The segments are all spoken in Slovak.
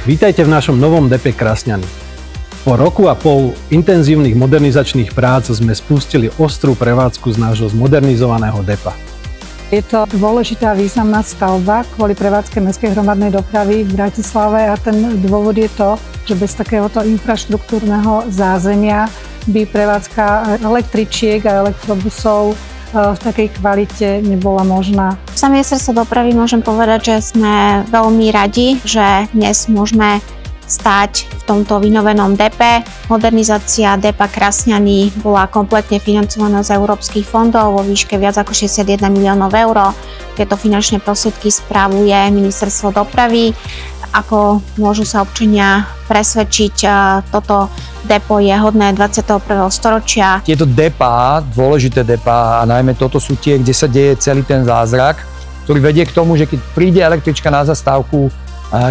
Vítajte v našom novom depe Krasňany. Po roku a pol intenzívnych modernizačných prác sme spustili ostrú prevádzku z nášho zmodernizovaného depa. Je to dôležitá významná stavba kvôli prevádzke mestskej hromadnej dopravy v Bratislave a ten dôvod je to, že bez takéhoto infraštruktúrneho zázemia by prevádzka električiek a elektrobusov v takej kvalite nebola možná. Za ministerstvo dopravy môžem povedať, že sme veľmi radi, že dnes môžeme stáť v tomto vynovenom depe. Modernizácia depa Krasňany bola kompletne financovaná z európskych fondov vo výške viac ako 61 miliónov eur. Tieto finančné prostriedky spravuje ministerstvo dopravy. Ako môžu sa občania presvedčiť, toto depo je hodné 21. storočia. Tieto depá, dôležité depá, a najmä toto sú tie, kde sa deje celý ten zázrak, ktorý vedie k tomu, že keď príde električka na zastávku,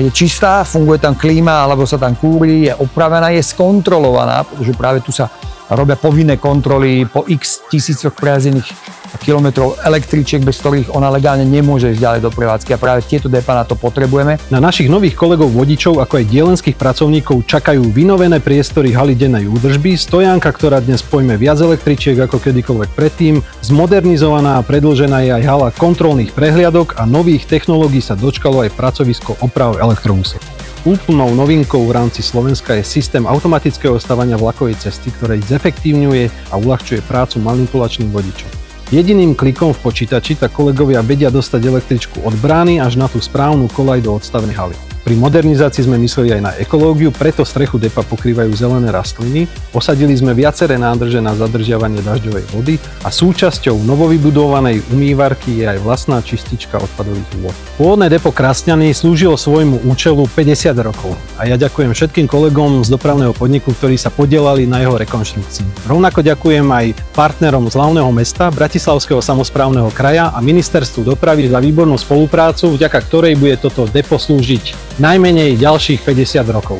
je čistá, funguje tam klíma, alebo sa tam kúri, je opravená, je skontrolovaná, pretože práve tu sa robia povinné kontroly po x tisícoch prejazdených kilometrov električiek, bez ktorých ona legálne nemôže ísť ďalej do prevádzky a práve tieto depa na to potrebujeme. Na našich nových kolegov vodičov, ako aj dielenských pracovníkov, čakajú vynovené priestory haly dennej údržby, stojánka, ktorá dnes pojme viac električiek ako kedykoľvek predtým, zmodernizovaná a predĺžená je aj hala kontrolných prehliadok a nových technológií sa dočkalo aj pracovisko oprav elektrobusov. Úplnou novinkou v rámci Slovenska je systém automatického stavania vlakovej cesty, ktorý zefektívňuje a uľahčuje prácu manipulačným vodičom. Jediným klikom v počítači tak kolegovia vedia dostať električku od brány až na tú správnu koľaj do odstavnej haly. Pri modernizácii sme mysleli aj na ekológiu, preto strechu depa pokrývajú zelené rastliny, osadili sme viaceré nádrže na zadržiavanie dažďovej vody a súčasťou novovybudovanej umývarky je aj vlastná čistička odpadových vôd. Pôvodné depo Krasňany slúžilo svojmu účelu 50 rokov a ja ďakujem všetkým kolegom z dopravného podniku, ktorí sa podielali na jeho rekonštrukcii. Rovnako ďakujem aj partnerom z hlavného mesta, Bratislavského samosprávneho kraja a ministerstvu dopravy za výbornú spoluprácu, vďaka ktorej bude toto depo slúžiť najmenej ďalších 50 rokov.